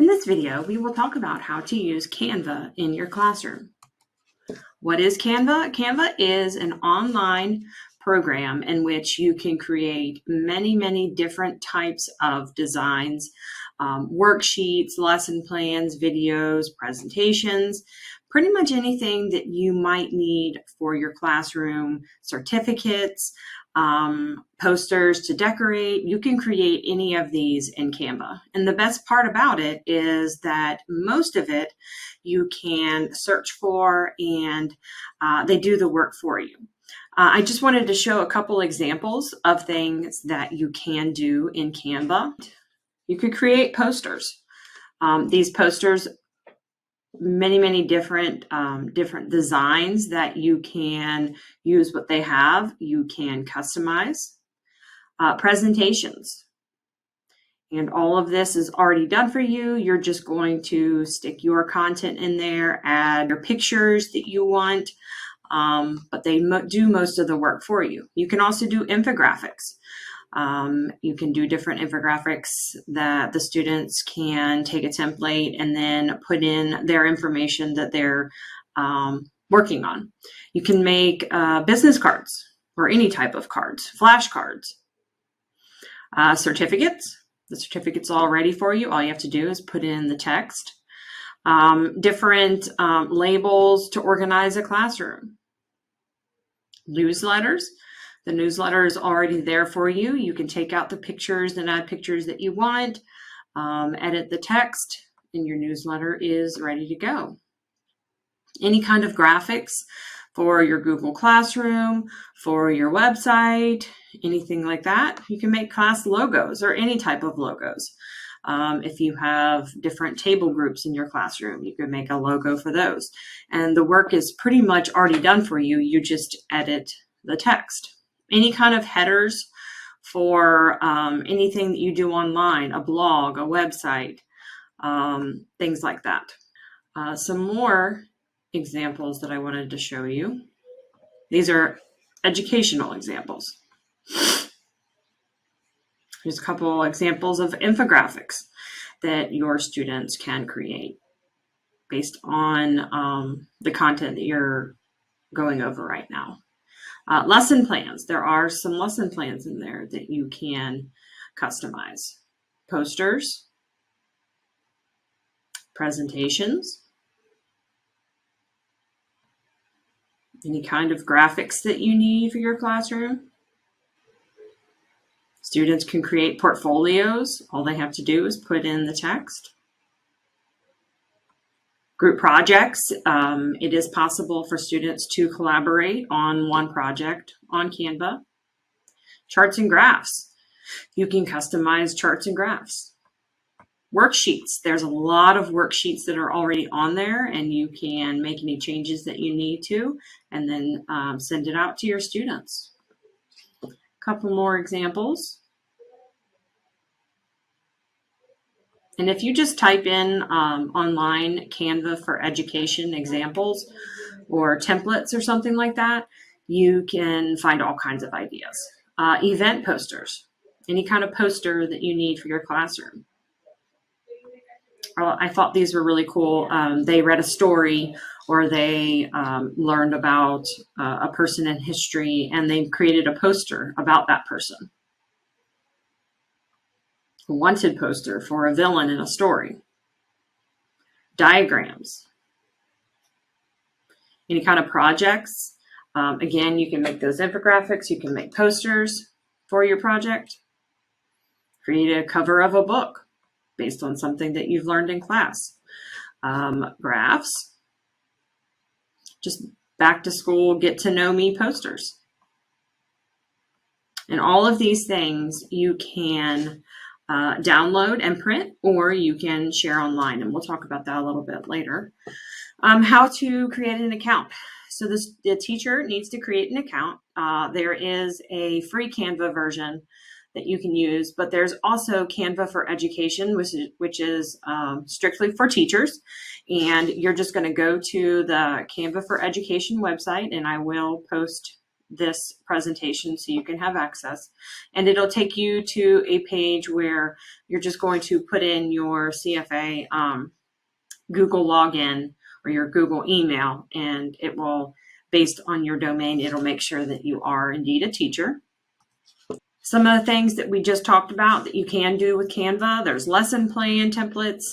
In this video, we will talk about how to use Canva in your classroom. What is Canva? Canva is an online program in which you can create many different types of designs, worksheets, lesson plans, videos, presentations, pretty much anything that you might need for your classroom, certificates, posters to decorate. You can create any of these in Canva. And the best part about it is that most of it you can search for, and they do the work for you. I just wanted to show a couple examples of things that you can do in Canva. You could create posters. These posters, many different designs that you can use what they have. You can customize presentations. And all of this is already done for you. You're just going to stick your content in there, add your pictures that you want, but they do most of the work for you. You can also do infographics. You can do different infographics that the students can take a template and then put in their information that they're working on. You can make business cards or any type of cards, flashcards, certificates. The certificate's all ready for you. All you have to do is put in the text. Different labels to organize a classroom. Newsletters. The newsletter is already there for you. You can take out the pictures and add pictures that you want, edit the text, and your newsletter is ready to go. Any kind of graphics for your Google Classroom, for your website, anything like that. You can make class logos or any type of logos. If you have different table groups in your classroom, you can make a logo for those. And the work is pretty much already done for you. You just edit the text. Any kind of headers for anything that you do online, a blog, a website, things like that. Some more examples that I wanted to show you. These are educational examples. Here's a couple examples of infographics that your students can create based on the content that you're going over right now. Lesson plans. There are some lesson plans in there that you can customize. Posters, presentations, any kind of graphics that you need for your classroom. Students can create portfolios. All they have to do is put in the text. Group projects. It is possible for students to collaborate on one project on Canva. Charts and graphs. You can customize charts and graphs. Worksheets. There's a lot of worksheets that are already on there, and you can make any changes that you need to, and then send it out to your students. A couple more examples. And if you just type in online Canva for education examples or templates or something like that, you can find all kinds of ideas. Event posters, any kind of poster that you need for your classroom. I thought these were really cool. They read a story, or they learned about a person in history, and they created a poster about that person. A wanted poster for a villain in a story. Diagrams. Any kind of projects. Again, you can make those infographics. You can make posters for your project. Create a cover of a book based on something that you've learned in class. Graphs. Just back to school, get to know me posters. And all of these things you can download and print, or you can share online, and we'll talk about that a little bit later. How to create an account. So the teacher needs to create an account. There is a free Canva version that you can use, but there's also Canva for Education, which is strictly for teachers. And you're just going to go to the Canva for Education website, and I will post this presentation so you can have access. And it'll take you to a page where you're just going to put in your CFA Google login or your Google email, and it will, based on your domain, it'll make sure that you are indeed a teacher. Some of the things that we just talked about that you can do with Canva, there's lesson plan templates,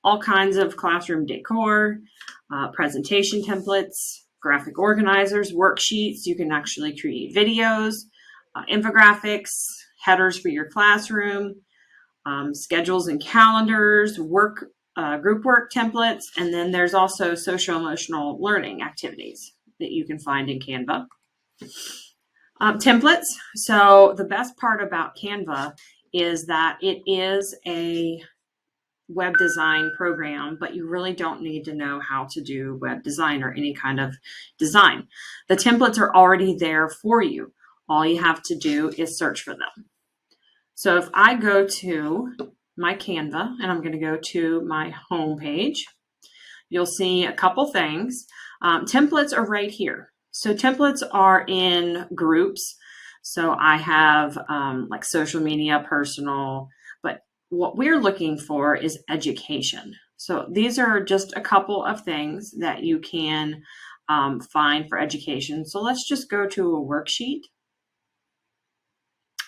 all kinds of classroom decor, presentation templates, graphic organizers, worksheets. You can actually create videos, infographics, headers for your classroom, schedules and calendars, group work templates, and then there's also social emotional learning activities that you can find in Canva. Templates. So the best part about Canva is that it is a web design program, but you really don't need to know how to do web design or any kind of design. The templates are already there for you. All you have to do is search for them. So if I go to my Canva and I'm going to go to my home page, you'll see a couple things. Templates are right here. So templates are in groups. So I have like social media, personal, but what we're looking for is education. So these are just a couple of things that you can find for education. So let's just go to a worksheet.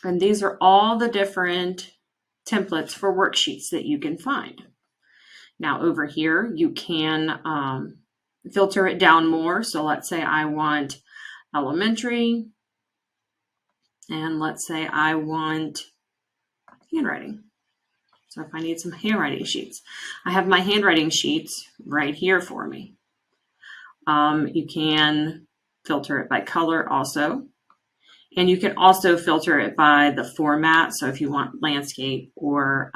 And these are all the different templates for worksheets that you can find. Now over here, you can filter it down more. So let's say I want elementary, and let's say I want handwriting. So if I need some handwriting sheets, I have my handwriting sheets right here for me. You can filter it by color also. And you can also filter it by the format. So if you want landscape or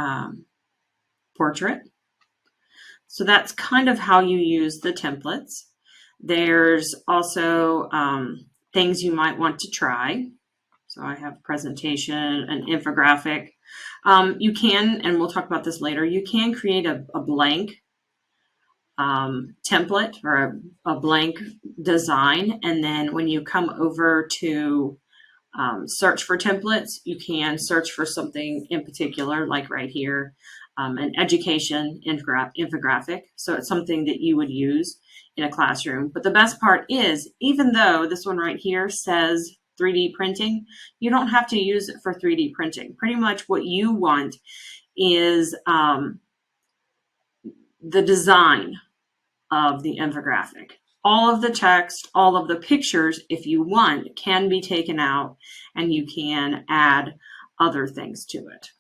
portrait. So that's kind of how you use the templates. There's also things you might want to try. So I have presentation, an infographic. You can, and we'll talk about this later, you can create a blank template or a blank design. And then when you come over to search for templates, you can search for something in particular, like right here, an education infographic. So it's something that you would use in a classroom. But the best part is, even though this one right here says 3D printing, you don't have to use it for 3D printing. Pretty much what you want is the design of the infographic. All of the text, all of the pictures, if you want, can be taken out, and you can add other things to it.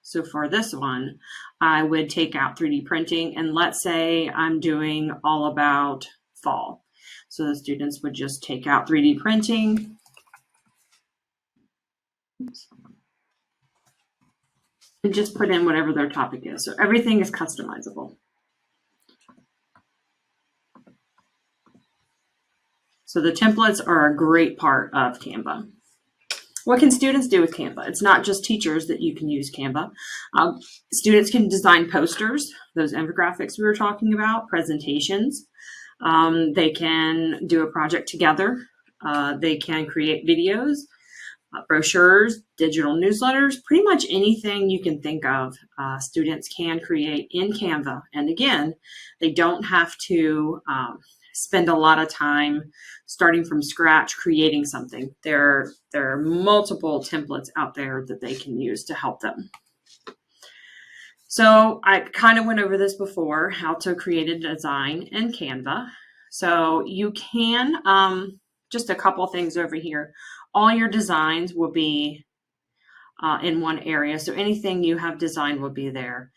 So for this one, I would take out 3D printing, and let's say I'm doing all about fall. So the students would just take out 3D printing. And just put in whatever their topic is. So everything is customizable. So the templates are a great part of Canva. What can students do with Canva? It's not just teachers that you can use Canva. Students can design posters, those infographics we were talking about, presentations. They can do a project together. They can create videos, brochures, digital newsletters, pretty much anything you can think of, students can create in Canva. And again, they don't have to spend a lot of time starting from scratch creating something. There are multiple templates out there that they can use to help them. So I kind of went over this before, how to create a design in Canva. So you can, just a couple things over here. All your designs will be in one area. So anything you have designed will be there.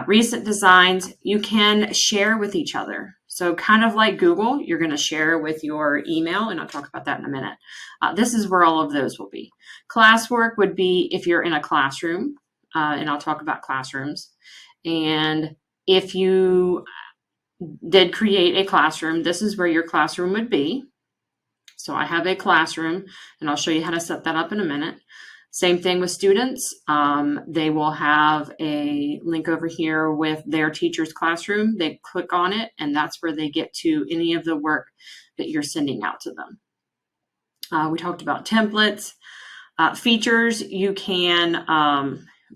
Recent designs you can share with each other. So kind of like Google, you're going to share with your email, and I'll talk about that in a minute. This is where all of those will be. Classwork would be if you're in a classroom, and I'll talk about classrooms. And if you did create a classroom, this is where your classroom would be. So I have a classroom, and I'll show you how to set that up in a minute. Same thing with students. They will have a link over here with their teacher's classroom. They click on it, and that's where they get to any of the work that you're sending out to them. We talked about templates. Features, you can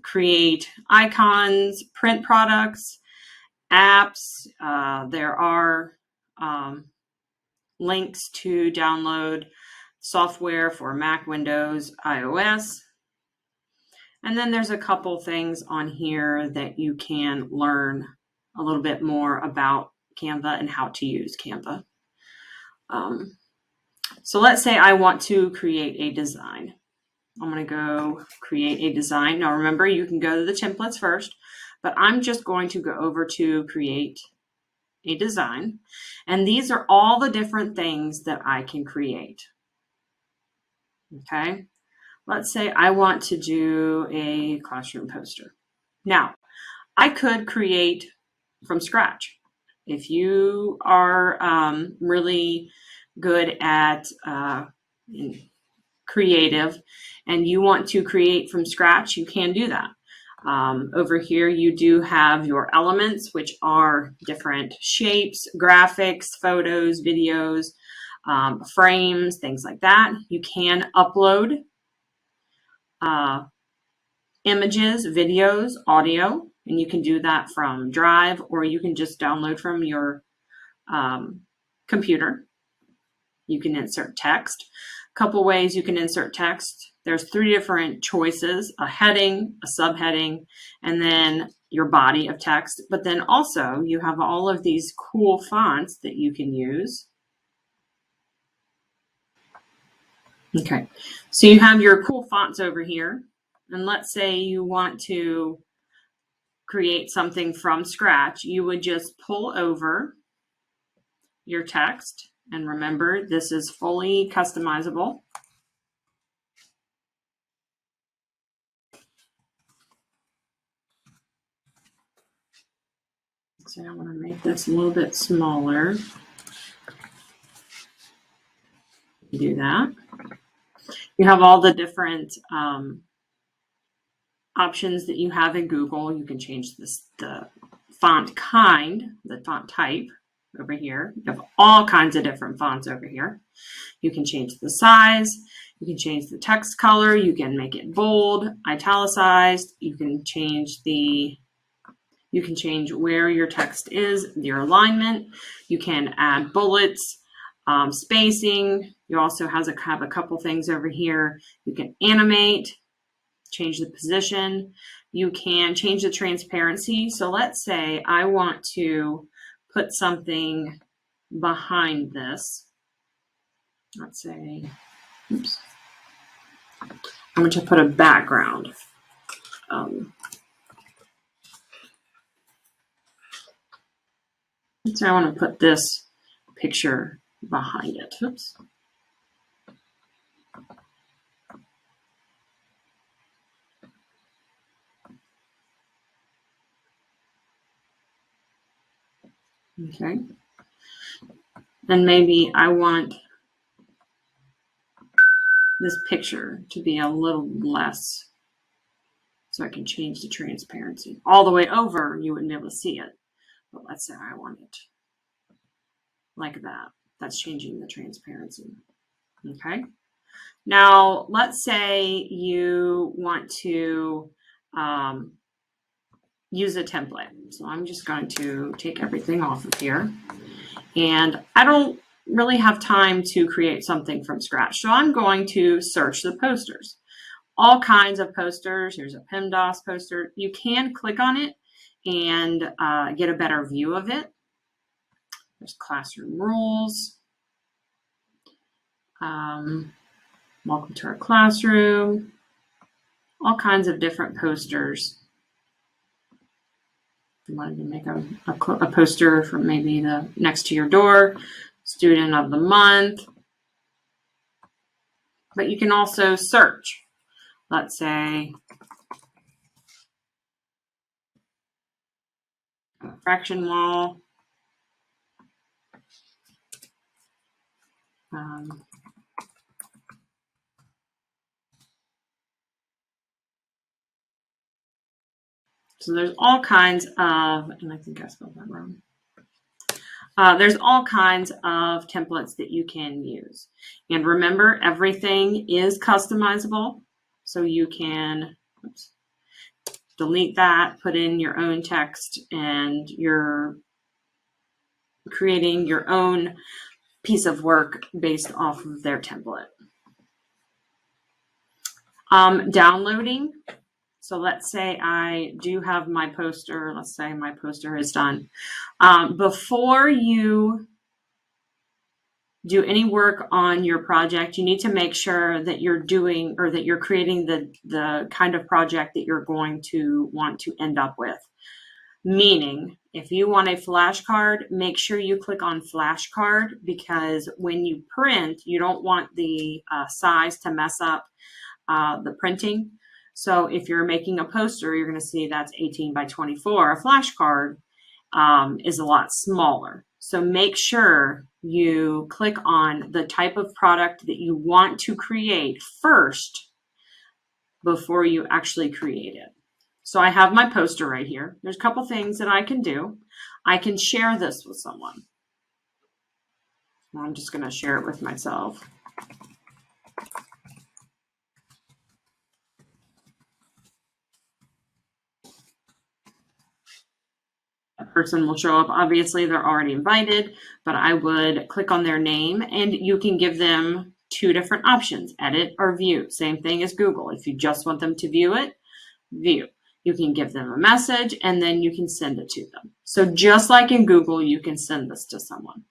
create icons, print products, apps. There are links to download software for Mac, Windows, iOS. And then there's a couple things on here that you can learn a little bit more about Canva and how to use Canva. So let's say I want to create a design. I'm going to go create a design. Now remember, you can go to the templates first, but I'm just going to go over to create a design. And these are all the different things that I can create. Okay. Let's say I want to do a classroom poster. Now, I could create from scratch. If you are really good at creative and you want to create from scratch, you can do that. Over here, you do have your elements, which are different shapes, graphics, photos, videos, frames, things like that. You can upload images, videos, audio, and you can do that from Drive, or you can just download from your computer. You can insert text. A couple ways you can insert text. There's 3 different choices: a heading, a subheading, and then your body of text. But then also you have all of these cool fonts that you can use. Okay, so you have your cool fonts over here. And let's say you want to create something from scratch. You would just pull over your text. And remember, this is fully customizable. So I want to make this a little bit smaller. Do that. You have all the different options that you have in Google. You can change the font kind, the font type over here. You have all kinds of different fonts over here. You can change the size. You can change the text color. You can make it bold, italicized. You can change where your text is, your alignment. You can add bullets, spacing. You also have a couple things over here. You can animate, change the position. You can change the transparency. So let's say I want to put something behind this. Let's say, oops, I'm going to put a background. So I want to put this picture behind it. Oops. Okay. And maybe I want this picture to be a little less, so I can change the transparency. All the way over, you wouldn't be able to see it. But let's say I want it like that. That's changing the transparency. Okay. Now, let's say you want to use a template. So I'm just going to take everything off of here. And I don't really have time to create something from scratch. So I'm going to search the posters. All kinds of posters. Here's a PEMDAS poster. You can click on it and get a better view of it. There's classroom rules. Welcome to our classroom. All kinds of different posters. If you wanted to make a poster for maybe the next to your door, student of the month. But you can also search. Let's say fraction wall. So there's all kinds of, and I think I spelled that wrong. There's all kinds of templates that you can use. And remember, everything is customizable. So you can delete that, put in your own text, and you're creating your own piece of work based off of their template. Downloading. So let's say I do have my poster. Let's say my poster is done. Before you do any work on your project, you need to make sure that you're doing, or that you're creating the kind of project that you're going to want to end up with. Meaning, if you want a flashcard, make sure you click on flashcard, because when you print, you don't want the size to mess up the printing. So if you're making a poster, you're going to see that's 18 by 24. A flashcard is a lot smaller. So make sure you click on the type of product that you want to create first before you actually create it. So I have my poster right here. There's a couple things that I can do. I can share this with someone. I'm just going to share it with myself. A person will show up. Obviously, they're already invited, but I would click on their name, and you can give them two different options, edit or view. Same thing as Google. If you just want them to view it, view. You can give them a message, and then you can send it to them. So just like in Google, you can send this to someone.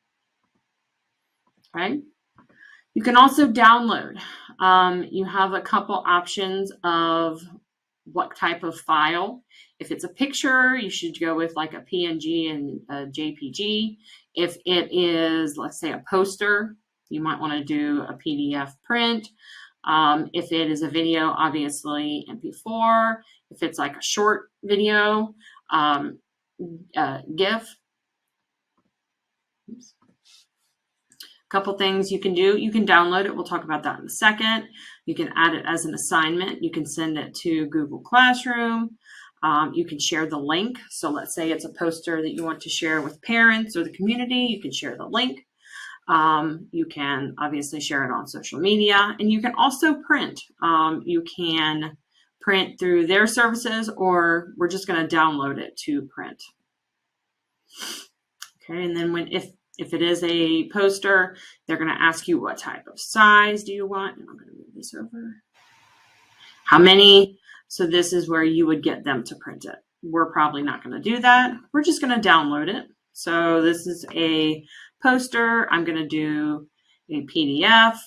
Okay. You can also download. You have a couple options of what type of file. If it's a picture, you should go with like a PNG and a JPG. If it is, let's say, a poster, you might want to do a PDF print. If it is a video, obviously MP4. If it's like a short video, GIF. Oops. Couple things you can do. You can download it. We'll talk about that in a second. You can add it as an assignment. You can send it to Google Classroom. You can share the link. So let's say it's a poster that you want to share with parents or the community. You can share the link. You can obviously share it on social media, and you can also print. You can print through their services, or we're just going to download it to print. Okay, and then if it is a poster, they're going to ask you what type of size do you want. And I'm going to move this over. How many? So this is where you would get them to print it. We're probably not going to do that. We're just going to download it. So this is a poster. I'm going to do a PDF.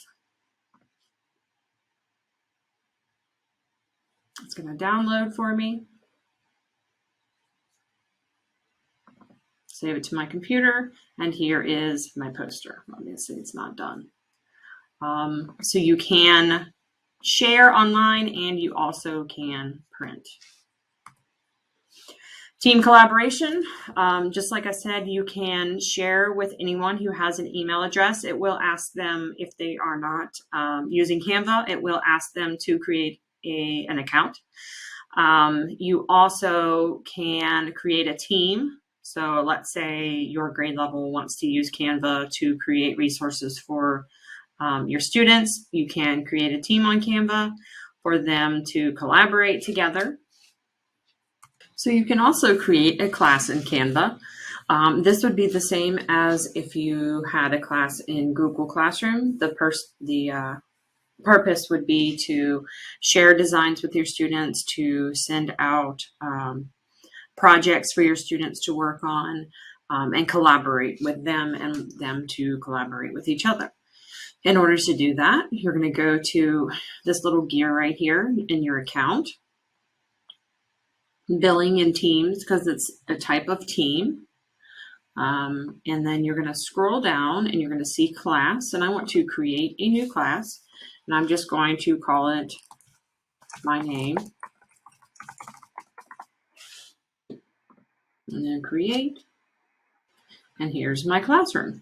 It's going to download for me. Save it to my computer, and here is my poster. Obviously, it's not done. So you can share online, and you also can print. Team collaboration, just like I said, you can share with anyone who has an email address. It will ask them, if they are not using Canva, it will ask them to create an account. You also can create a team. So let's say your grade level wants to use Canva to create resources for your students. You can create a team on Canva for them to collaborate together. So you can also create a class in Canva. This would be the same as if you had a class in Google Classroom. The purpose would be to share designs with your students, to send out projects for your students to work on, and collaborate with them, and them to collaborate with each other. In order to do that, you're going to go to this little gear right here in your account, billing and teams, because it's a type of team. And then you're going to scroll down, and you're going to see class, and I want to create a new class, and I'm just going to call it my name. And then create, and here's my classroom.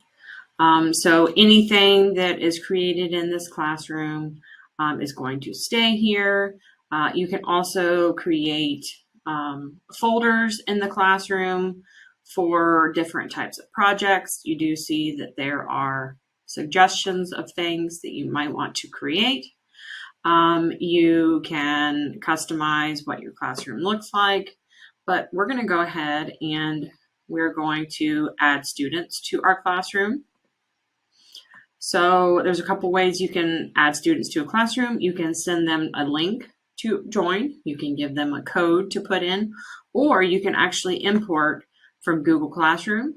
So anything that is created in this classroom is going to stay here. You can also create folders in the classroom for different types of projects. You do see that there are suggestions of things that you might want to create. You can customize what your classroom looks like, but we're going to go ahead and we're going to add students to our classroom. So there's a couple ways you can add students to a classroom. You can send them a link to join. You can give them a code to put in, or you can actually import from Google Classroom.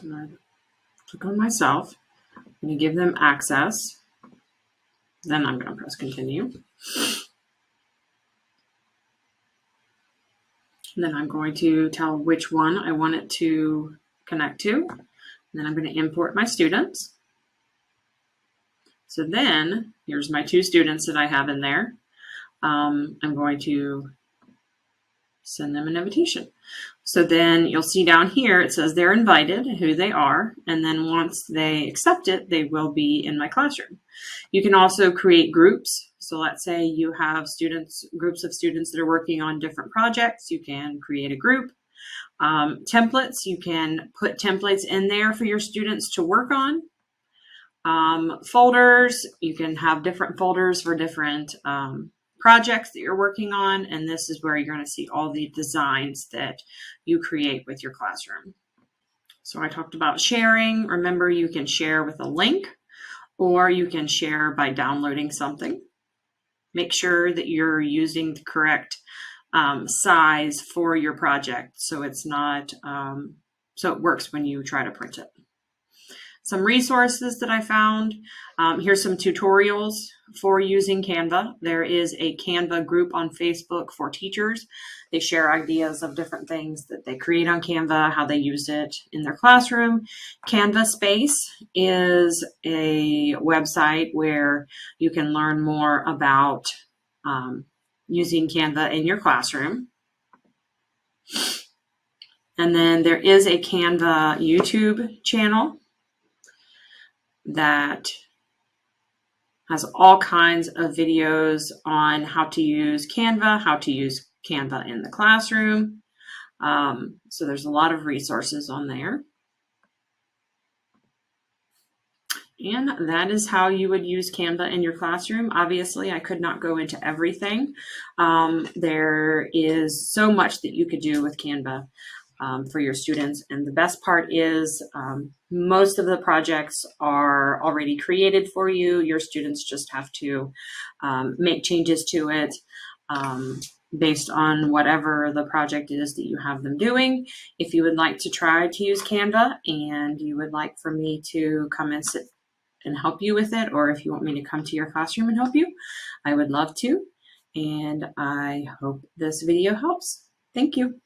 I'm going to click on myself. I'm going to give them access. Then I'm going to press continue. And then I'm going to tell which one I want it to connect to. And then I'm going to import my students. So then here's my 2 students that I have in there. I'm going to send them an invitation. So then you'll see down here, it says they're invited, who they are. And then once they accept it, they will be in my classroom. You can also create groups. So let's say you have groups of students that are working on different projects. You can create a group. Templates, you can put templates in there for your students to work on. Folders, you can have different folders for different projects that you're working on, and this is where you're going to see all the designs that you create with your classroom. So I talked about sharing. Remember, you can share with a link, or you can share by downloading something. Make sure that you're using the correct size for your project so it's not so it works when you try to print it. Some resources that I found. Here's some tutorials for using Canva. There is a Canva group on Facebook for teachers. They share ideas of different things that they create on Canva, how they use it in their classroom. Canva Space is a website where you can learn more about using Canva in your classroom. And then there is a Canva YouTube channel that has all kinds of videos on how to use Canva in the classroom. So there's a lot of resources on there. And that is how you would use Canva in your classroom. Obviously, I could not go into everything. There is so much that you could do with Canva for your students. And the best part is most of the projects are already created for you. Your students just have to make changes to it based on whatever the project is that you have them doing. If you would like to try to use Canva and you would like for me to come and sit and help you with it, or if you want me to come to your classroom and help you, I would love to. And I hope this video helps. Thank you.